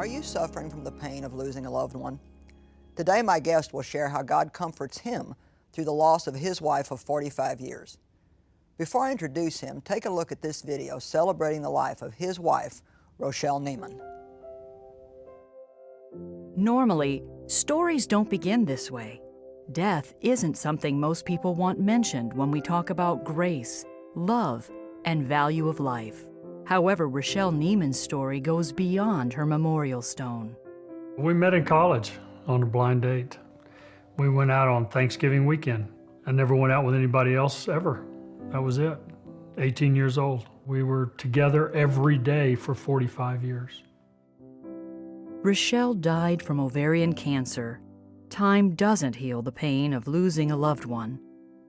Are you suffering from the pain of losing a loved one? Today, my guest will share how God comforts him through the loss of his wife of 45 years. Before I introduce him, take a look at this video celebrating the life of his wife, Rochelle Neiman. Normally, stories don't begin this way. Death isn't something most people want mentioned when we talk about grace, love, and value of life. However, Rochelle Neiman's story goes beyond her memorial stone. We met in college on a blind date. We went out on Thanksgiving weekend. I never went out with anybody else ever. That was it. 18 years old. We were together every day for 45 years. Rochelle died from ovarian cancer. Time doesn't heal the pain of losing a loved one.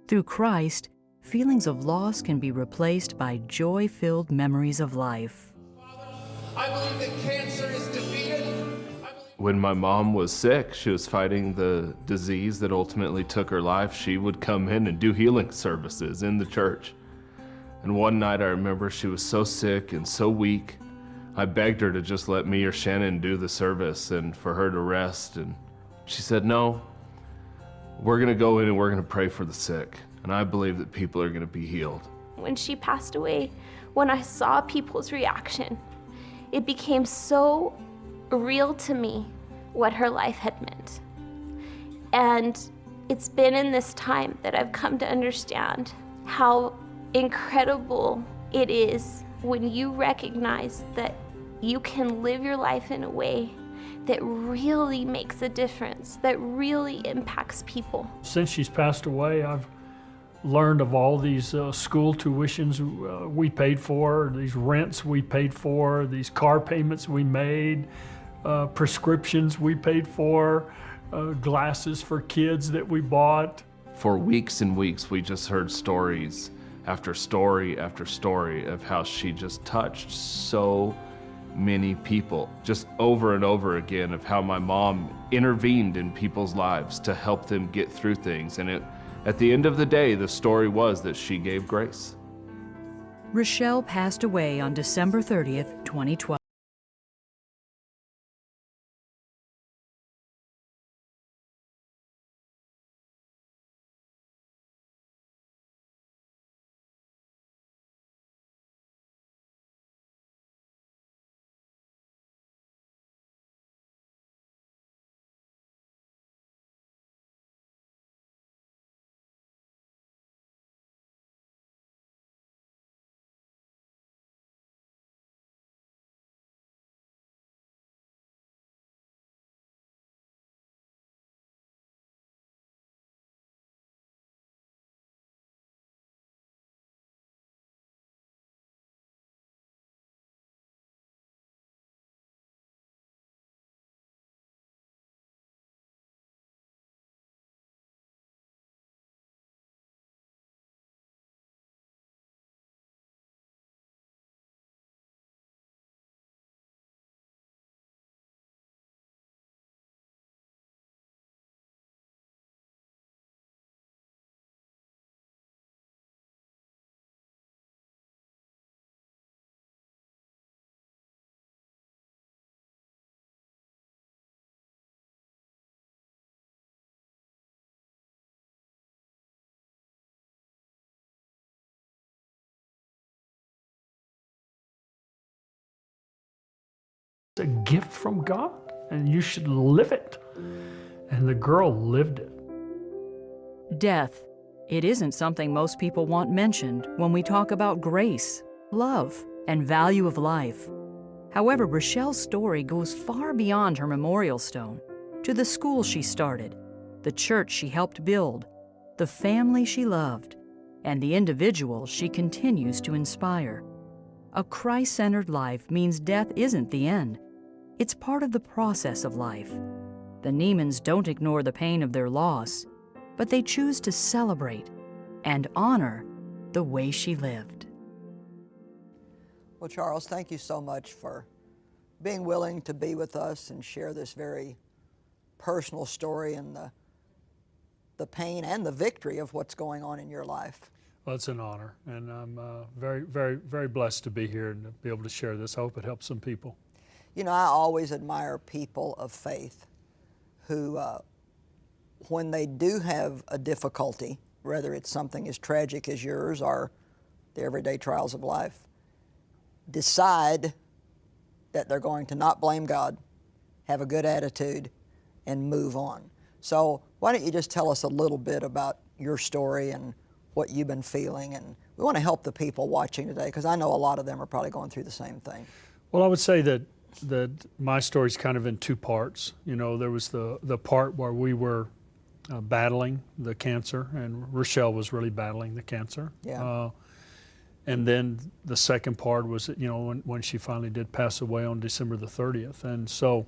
Through Christ, feelings of loss can be replaced by joy-filled memories of life. I believe that cancer is defeated. When my mom was sick, she was fighting the disease that ultimately took her life. She would come in and do healing services in the church. And one night I remember she was so sick and so weak, I begged her to just let me or Shannon do the service and for her to rest. And she said, no, we're gonna go in and we're gonna pray for the sick. And I believe that people are gonna be healed. When she passed away, when I saw people's reaction, it became so real to me what her life had meant. And it's been in this time that I've come to understand how incredible it is when you recognize that you can live your life in a way that really makes a difference, that really impacts people. Since she's passed away, I've learned of all these school tuitions we paid for, these rents we paid for, these car payments we made, prescriptions we paid for, glasses for kids that we bought. For weeks and weeks, we just heard stories after story after story of how she just touched so many people, just over and over again, of how my mom intervened in people's lives to help them get through things. And at the end of the day, the story was that she gave grace. Rochelle passed away on December 30th, 2012. It's a gift from God, and you should live it. And the girl lived it. Death. It isn't something most people want mentioned when we talk about grace, love, and value of life. However, Rochelle's story goes far beyond her memorial stone, to the school she started, the church she helped build, the family she loved, and the individual she continues to inspire. A Christ-centered life means death isn't the end. It's part of the process of life. The Neimans don't ignore the pain of their loss, but they choose to celebrate and honor the way she lived. Well, Charles, thank you so much for being willing to be with us and share this very personal story and the pain and the victory of what's going on in your life. Well, it's an honor, and I'm very, very, very blessed to be here and to be able to share this. I hope it helps some people. You know, I always admire people of faith who, when they do have a difficulty, whether it's something as tragic as yours or the everyday trials of life, decide that they're going to not blame God, have a good attitude, and move on. So why don't you just tell us a little bit about your story and what you've been feeling? And we want to help the people watching today, because I know a lot of them are probably going through the same thing. Well, I would say that my story's kind of in two parts. You know, there was the part where we were battling the cancer, and Rochelle was really battling the cancer. Yeah. And then the second part was, you know, when she finally did pass away on December the 30th. And so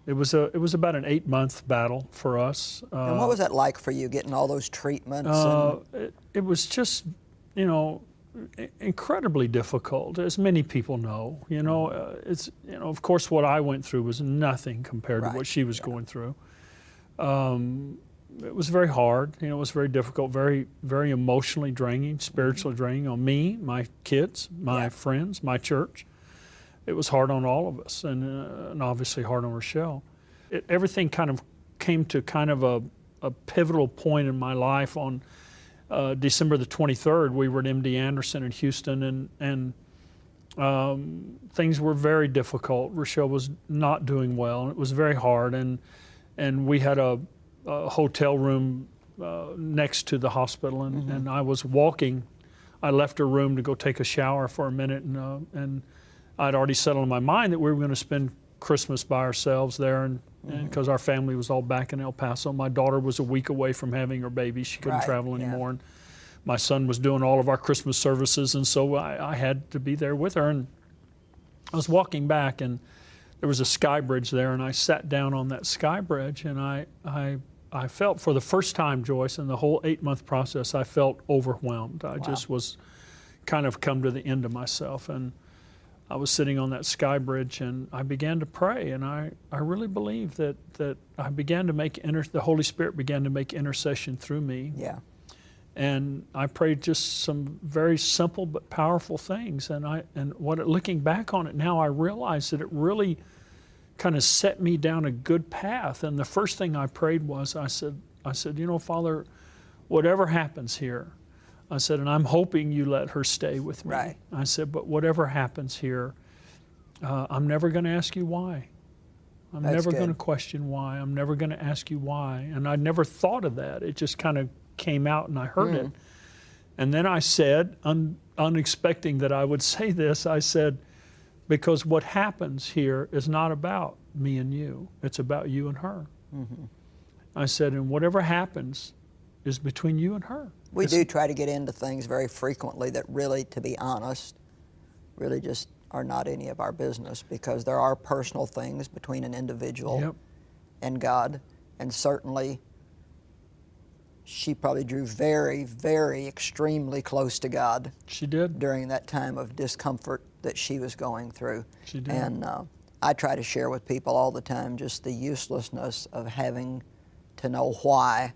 it was about an 8-month battle for us. And what was that like for you, getting all those treatments? It was just, you know, incredibly difficult, as many people know. You know, it's, you know, of course, what I went through was nothing compared to what she was going through. It was very hard. You know, it was very difficult, very, very emotionally draining, spiritually draining on me, my kids, my friends, my church. It was hard on all of us, and obviously hard on Rochelle. Everything kind of came to kind of a pivotal point in my life on December the 23rd. We were at MD Anderson in Houston, and things were very difficult. Rochelle was not doing well, and it was very hard. And we had a hotel room next to the hospital, and I was walking. I left her room to go take a shower for a minute, and I'd already settled in my mind that we were going to spend Christmas by ourselves there, and because our family was all back in El Paso. My daughter was a week away from having her baby. She couldn't travel anymore. And my son was doing all of our Christmas services, and so I had to be there with her. And I was walking back, and there was a sky bridge there, and I sat down on that sky bridge, and I felt, for the first time, Joyce, in the whole 8-month process, I felt overwhelmed. I just was kind of come to the end of myself. And I was sitting on that sky bridge, and I began to pray, and I really believe that I began to make, the Holy Spirit began to make intercession through me. Yeah. And I prayed just some very simple but powerful things. Looking back on it now, I realize that it really kind of set me down a good path. And the first thing I prayed was, I said, you know, Father, whatever happens here, I said, and I'm hoping you let her stay with me. Right. I said, but whatever happens here, I'm never going to ask you why. I'm never going to question why. I'm never going to ask you why. And I never thought of that. It just kind of came out, and I heard it. And then I said, unexpecting that I would say this, I said, because what happens here is not about me and you. It's about you and her. I said, and whatever happens is between you and her. We do try to get into things very frequently that really, to be honest, really just are not any of our business, because there are personal things between an individual and God. And certainly, she probably drew very, very extremely close to God. She did. During that time of discomfort that she was going through. She did. And I try to share with people all the time just the uselessness of having to know why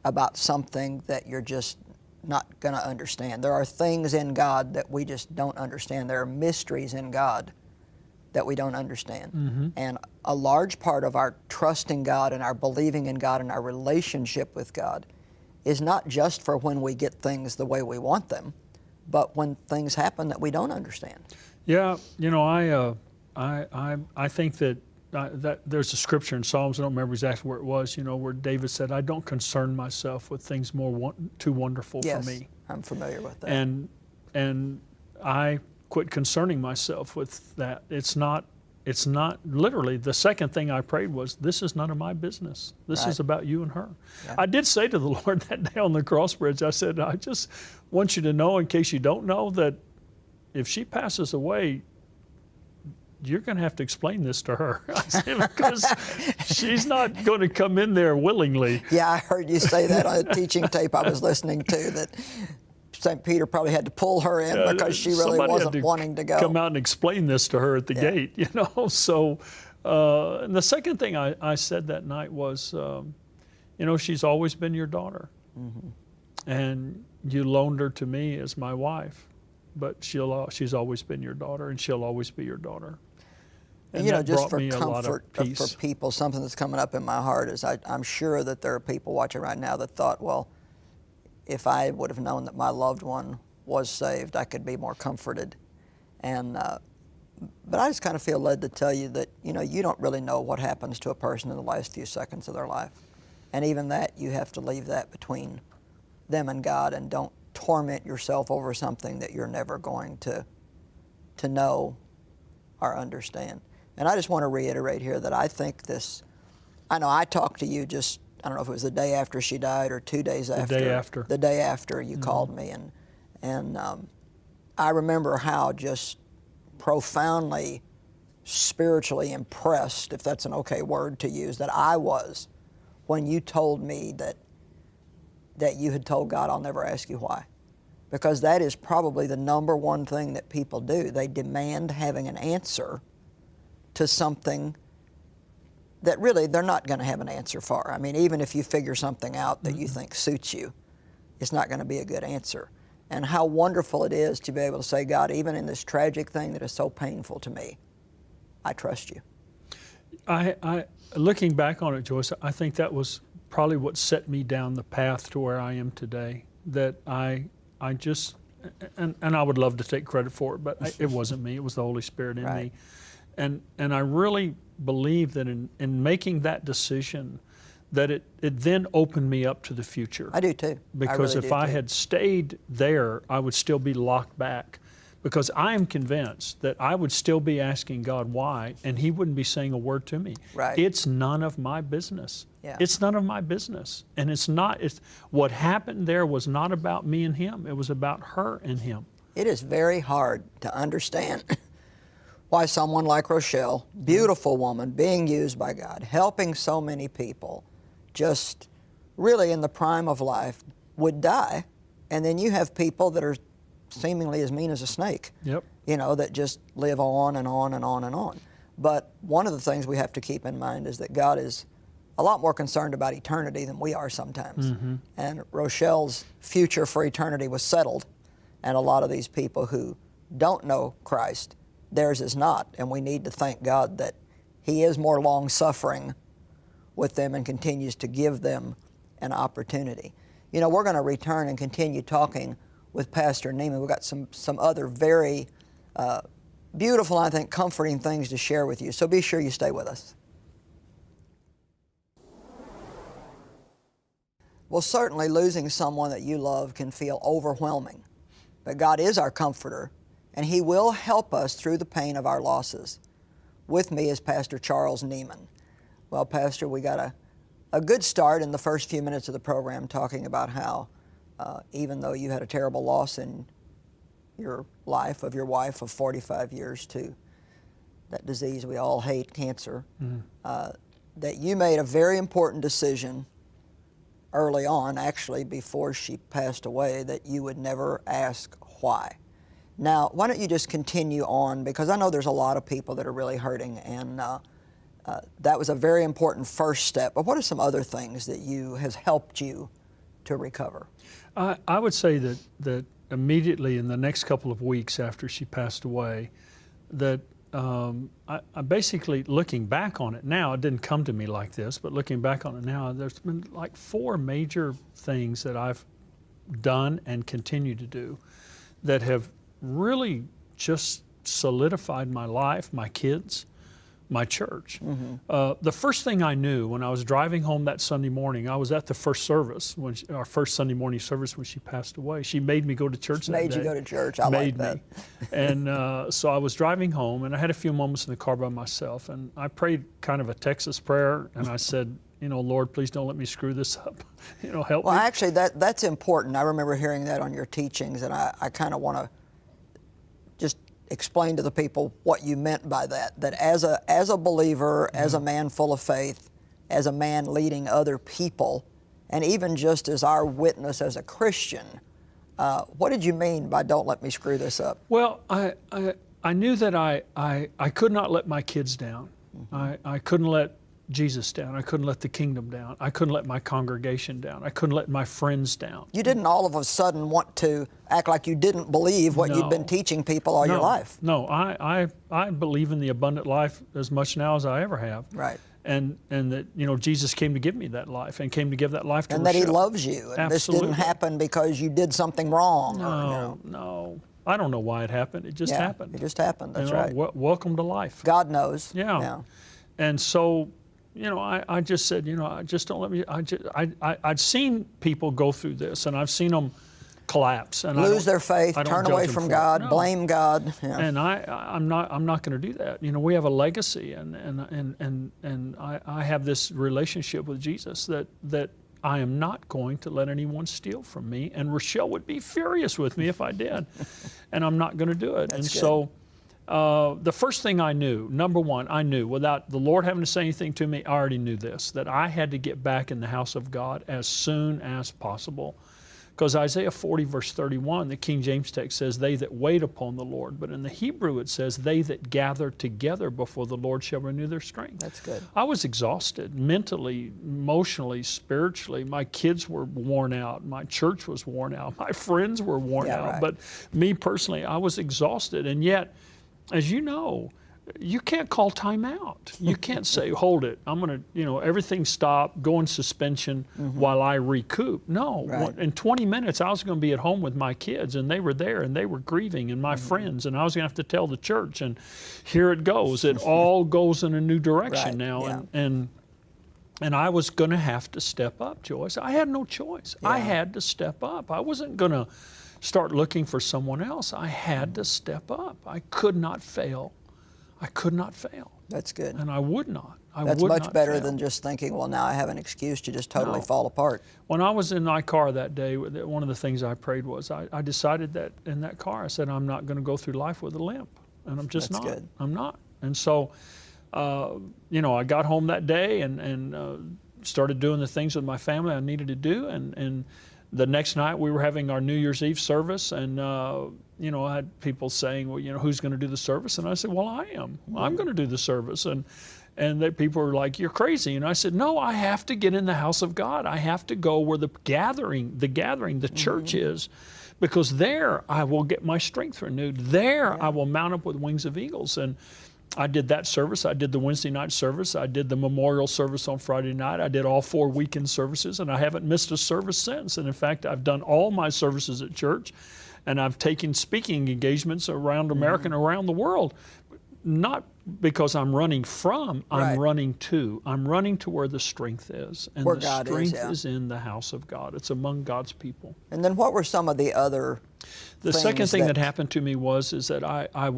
about something that you're just not going to understand. There are things in God that we just don't understand. There are mysteries in God that we don't understand. And a large part of our trusting God and our believing in God and our relationship with God is not just for when we get things the way we want them, but when things happen that we don't understand. Yeah, you know, I think that there's a scripture in Psalms, I don't remember exactly where it was, you know, where David said, I don't concern myself with things too wonderful for me. Yes, I'm familiar with that. And I quit concerning myself with that. It's not literally, the second thing I prayed was, this is none of my business. This is about you and her. Yeah. I did say to the Lord that day on the cross bridge, I said, I just want you to know, in case you don't know, that if she passes away, you're going to have to explain this to her. I said, because she's not going to come in there willingly. Yeah, I heard you say that on a teaching tape I was listening to, that St. Peter probably had to pull her in because she really wasn't wanting to go. Come out and explain this to her at the gate, you know. So, and the second thing I said that night was, you know, she's always been your daughter. And you loaned her to me as my wife, but she's always been your daughter, and she'll always be your daughter. And you know, that just brought for me a lot comfort of peace. for people, something that's coming up in my heart is I'm sure that there are people watching right now that thought, well, if I would have known that my loved one was saved, I could be more comforted. And but I just kind of feel led to tell you that, you know, you don't really know what happens to a person in the last few seconds of their life. And even that, you have to leave that between them and God, and don't torment yourself over something that you're never going to know or understand. And I just want to reiterate here that I think this, I know I talked to you just, I don't know if it was the day after she died or 2 days after. The day after. The day after you called me, and I remember how just profoundly spiritually impressed, if that's an okay word to use, that I was when you told me that you had told God, I'll never ask you why. Because that is probably the number one thing that people do. They demand having an answer to something that really they're not going to have an answer for. I mean, even if you figure something out that you think suits you, it's not going to be a good answer. And how wonderful it is to be able to say, God, even in this tragic thing that is so painful to me, I trust you. I looking back on it, Joyce, I think that was probably what set me down the path to where I am today. That I just, and I would love to take credit for it, but it wasn't me, it was the Holy Spirit in me. And I really believe that in making that decision, that it then opened me up to the future. I do too. Because really if I had stayed there, I would still be locked back. Because I am convinced that I would still be asking God why, and He wouldn't be saying a word to me. Right. It's none of my business. Yeah. It's none of my business. And what happened there was not about me and him. It was about her and him. It is very hard to understand why someone like Rochelle, beautiful woman, being used by God, helping so many people, just really in the prime of life, would die. And then you have people that are seemingly as mean as a snake, Yep. you know, that just live on and on and on and on. But one of the things we have to keep in mind is that God is a lot more concerned about eternity than we are sometimes. Mm-hmm. And Rochelle's future for eternity was settled. And a lot of these people who don't know Christ, theirs is not. And we need to thank God that He is more long-suffering with them and continues to give them an opportunity. You know, we're going to return and continue talking with Pastor Neiman. We've got some other very beautiful, I think, comforting things to share with you. So be sure you stay with us. Well, certainly losing someone that you love can feel overwhelming. But God is our comforter, and He will help us through the pain of our losses. With me is Pastor Charles Neiman. Well, Pastor, we got a good start in the first few minutes of the program talking about how even though you had a terrible loss in your life of your wife of 45 years to that disease we all hate, cancer, that you made a very important decision early on, actually before she passed away, that you would never ask why. Now, why don't you just continue on, because I know there's a lot of people that are really hurting, and that was a very important first step. But what are some other things that has helped you to recover? I would say that immediately in the next couple of weeks after she passed away, that I basically, looking back on it now, it didn't come to me like this, but looking back on it now, there's been like 4 major things that I've done and continue to do that have really just solidified my life, my kids, my church. The first thing I knew when I was driving home that Sunday morning, I was at the first service, our first Sunday morning service when she passed away. She made me go to church that day. Made you go to church. I like that. And so I was driving home, and I had a few moments in the car by myself, and I prayed kind of a Texas prayer, and I said, you know, Lord, please don't let me screw this up. You know, help me. Well, actually, that's important. I remember hearing that on your teachings, and I kind of want to just explain to the people what you meant by that. That as a believer, as a man full of faith, as a man leading other people, and even just as our witness as a Christian, what did you mean by don't let me screw this up? Well, I knew that I could not let my kids down. I couldn't let Jesus down. I couldn't let the kingdom down. I couldn't let my congregation down. I couldn't let my friends down. You didn't all of a sudden want to act like you didn't believe what you'd been teaching people all your life. No, I believe in the abundant life as much now as I ever have. Right. And that, you know, Jesus came to give me that life and came to give that life to And that He Rochelle. loves you. And Absolutely. this didn't happen because you did something wrong. No. I don't know why it happened. It just happened. It just happened. That's You know, right. Welcome to life. God knows. Yeah. And so, you know, I just said, you know, I just don't let me. I'd seen people go through this, and I've seen them collapse and lose their faith, I don't turn judge away them from for it. God, No. blame God. Yeah. And I'm not going to do that. You know, we have a legacy, and I have this relationship with Jesus that I am not going to let anyone steal from me. And Rochelle would be furious with me if I did, and I'm not going to do it. That's and good. so, the first thing I knew, number one, I knew without the Lord having to say anything to me, I already knew this, that I had to get back in the house of God as soon as possible. Because Isaiah 40 verse 31, the King James text says, they that wait upon the Lord. But in the Hebrew it says, they that gather together before the Lord shall renew their strength. That's good. I was exhausted mentally, emotionally, spiritually. My kids were worn out. My church was worn out. My friends were worn out. Right. But me personally, I was exhausted. And yet, as you know, you can't call time out. You can't say, hold it, I'm going to, you know, everything stop, go in suspension while I recoup. No, Right. in 20 minutes, I was going to be at home with my kids, and they were there, and they were grieving, and my friends, and I was going to have to tell the church, and here it goes. It all goes in a new direction Right. now, Yeah. and I was going to have to step up, Joyce. I had no choice. I had to step up. I wasn't going to start looking for someone else. I had to step up. I could not fail. I could not fail. That's good. And I would not. That's would much not better fail. than just thinking, well, now I have an excuse to just totally No. fall apart. When I was in my car that day, one of the things I prayed was, I decided that in that car, I said, I'm not going to go through life with a limp. And I'm just That's not. good. I'm not. And so, you know, I got home that day and started doing the things with my family I needed to do. And the next night we were having our New Year's Eve service, and you know, I had people saying, well, you know, who's going to do the service? And I said, well, I am. I'm going to do the service. And people were like, you're crazy. And I said, no, I have to get in the house of God. I have to go where the church is, because there I will get my strength renewed. There I will mount up with wings of eagles. And I did that service. I did the Wednesday night service. I did the memorial service on Friday night. I did all 4 weekend services, and I haven't missed a service since. And in fact, I've done all my services at church, and I've taken speaking engagements around America and around the world. Not because I'm running from, I'm Right. running to. I'm running to where the strength is. And Where the God is, strength yeah. is in the house of God. It's among God's people. And then what were some of the other The second things thing that happened to me is that I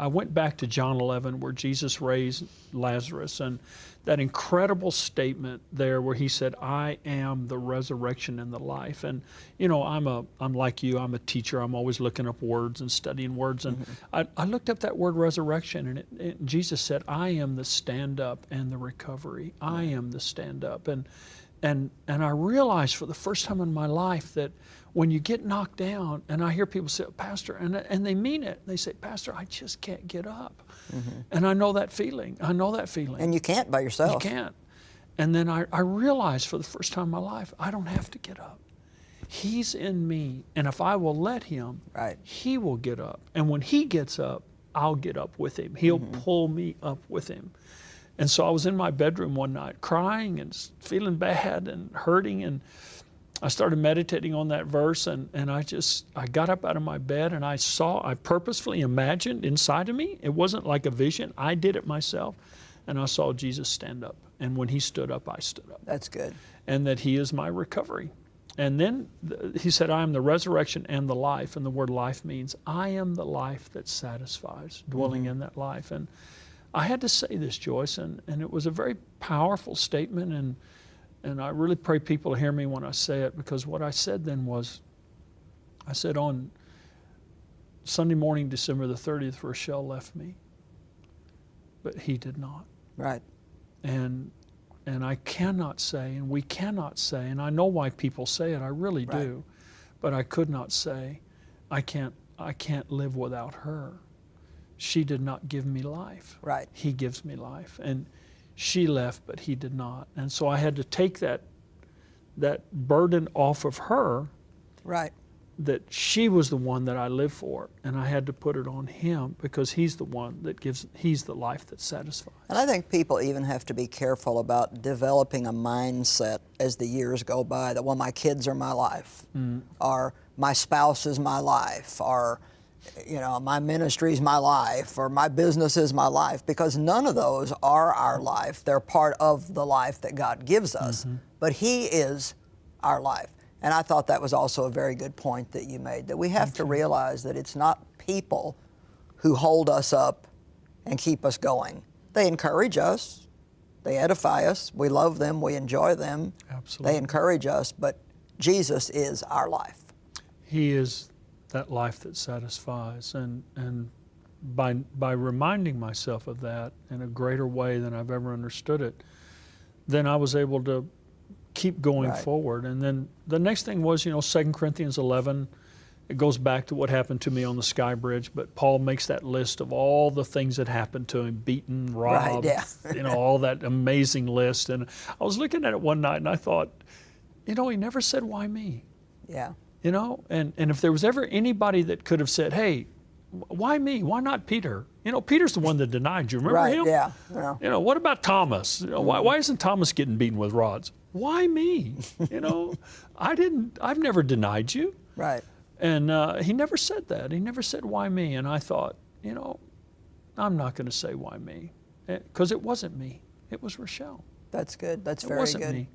went back to John 11, where Jesus raised Lazarus, and that incredible statement there where he said, I am the resurrection and the life. And you know, I'm like you, I'm a teacher. I'm always looking up words and studying words. And I looked up that word resurrection, and Jesus said, I am the stand-up and the recovery. I am the stand-up. And I realized for the first time in my life that when you get knocked down, and I hear people say, Pastor, and they mean it. They say, Pastor, I just can't get up. And I know that feeling. And you can't by yourself. You can't. And then I realized for the first time in my life, I don't have to get up. He's in me. And if I will let him, Right. he will get up. And when he gets up, I'll get up with him. He'll pull me up with him. And so I was in my bedroom one night crying and feeling bad and hurting, and I started meditating on that verse, and I got up out of my bed, and I purposefully imagined inside of me, it wasn't like a vision, I did it myself, and I saw Jesus stand up. And when he stood up, I stood up. That's good. And that he is my recovery. And then he said, I am the resurrection and the life. And the word life means I am the life that satisfies, dwelling in that life. And I had to say this, Joyce, and it was a very powerful statement, and I really pray people hear me when I say it, because what I said then was, I said on Sunday morning, December the 30th, Rochelle left me, but he did not. Right. And I cannot say, and we cannot say, and I know why people say it, I really do, but I could not say, I can't live without her. She did not give me life. Right. He gives me life. And she left, but he did not. And so I had to take that burden off of her, Right. that she was the one that I live for, and I had to put it on him because he's the one that he's the life that satisfies. And I think people even have to be careful about developing a mindset as the years go by that, well, my kids are my life, or my spouse is my life, or my ministry is my life, or my business is my life, because none of those are our life. They're part of the life that God gives us, but He is our life. And I thought that was also a very good point that you made, that we have to realize that it's not people who hold us up and keep us going. They encourage us, they edify us, we love them, we enjoy them. Absolutely. They encourage us, but Jesus is our life. He is that life that satisfies, and by reminding myself of that in a greater way than I've ever understood it, then I was able to keep going forward. And then the next thing was, 2 Corinthians 11, it goes back to what happened to me on the Sky Bridge, but Paul makes that list of all the things that happened to him, beaten, robbed, all that amazing list. And I was looking at it one night and I thought, he never said, why me? Yeah. And if there was ever anybody that could have said, hey, why me? Why not Peter? Peter's the one that denied you. Remember him? Yeah. What about Thomas? Why isn't Thomas getting beaten with rods? Why me? I've never denied you. Right. And he never said that. He never said, why me? And I thought, I'm not going to say why me, because it wasn't me. It was Rochelle. That's good. That's very good. It wasn't me.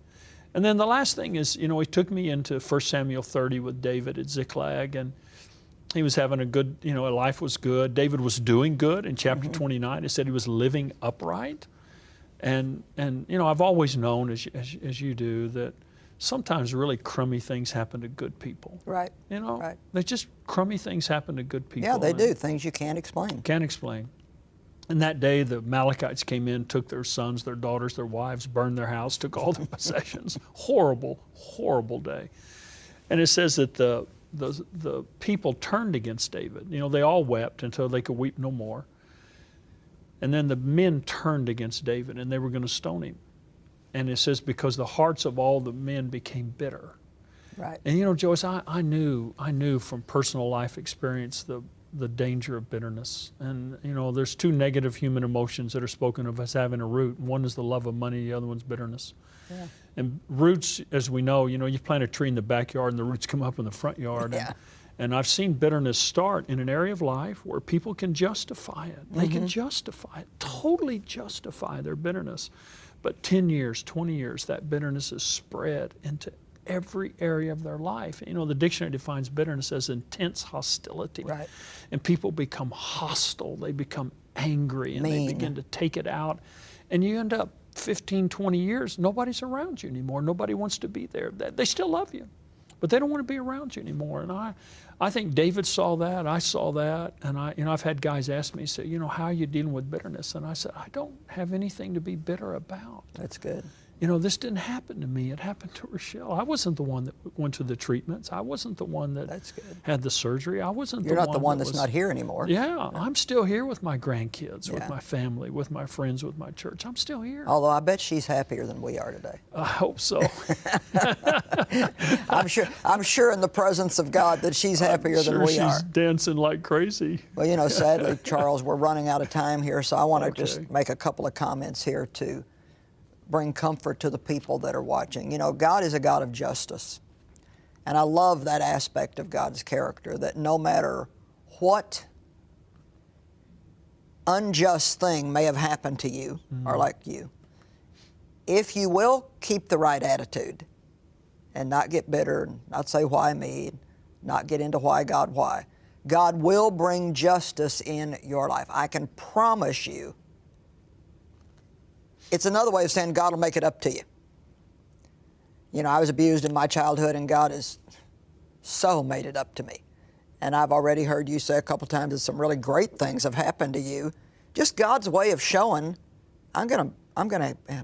And then the last thing is, he took me into 1 Samuel 30 with David at Ziklag, and he was having a good, life was good. David was doing good. In chapter 29, it said he was living upright. And I've always known, as you do, that sometimes really crummy things happen to good people. Right. Right. They just crummy things happen to good people. Yeah, they do. Things you can't explain. Can't explain. And that day, the Amalekites came in, took their sons, their daughters, their wives, burned their house, took all their possessions. Horrible, horrible day. And it says that the people turned against David. They all wept until they could weep no more. And then the men turned against David, and they were going to stone him. And it says, because the hearts of all the men became bitter. Right. And Joyce, I knew from personal life experience the danger of bitterness. And there's two negative human emotions that are spoken of as having a root. One is the love of money, the other one's bitterness. Yeah. And roots, as we know, you plant a tree in the backyard and the roots come up in the front yard. Yeah. And I've seen bitterness start in an area of life where people can justify it. They can justify it, totally justify their bitterness. But 10 years, 20 years, that bitterness is spread into every area of their life. The dictionary defines bitterness as intense hostility. Right. And people become hostile, they become angry, and Mean. they begin to take it out. And you end up 15, 20 years, nobody's around you anymore. Nobody wants to be there. They still love you, but they don't want to be around you anymore. And I think David saw that, I saw that, and I've had guys ask me, say, how are you dealing with bitterness? And I said, I don't have anything to be bitter about. That's good. This didn't happen to me. It happened to Rochelle. I wasn't the one that went to the treatments. I wasn't the one that That's good. had the surgery. I wasn't You're the not one the one that that's was, not here anymore. Yeah, I'm still here with my grandkids, with Yeah. my family, with my friends, with my church. I'm still here. Although I bet she's happier than we are today. I hope so. I'm sure in the presence of God that she's happier than we she's are. dancing like crazy. Well, sadly, Charles, we're running out of time here, so I want to just Okay. make a couple of comments here to bring comfort to the people that are watching. God is a God of justice. And I love that aspect of God's character, that no matter what unjust thing may have happened to you or like you, if you will keep the right attitude and not get bitter, not say why me, not get into why, God will bring justice in your life. I can promise you. It's another way of saying God will make it up to you. I was abused in my childhood, and God has so made it up to me. And I've already heard you say a couple times that some really great things have happened to you. Just God's way of showing, I'm gonna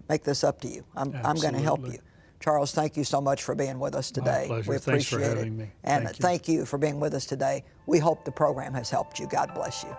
make this up to you. I'm gonna help you. Charles, thank you so much for being with us today. My pleasure. We Thanks appreciate for having it. me. And Thank you. thank you for being with us today. We hope the program has helped you. God bless you.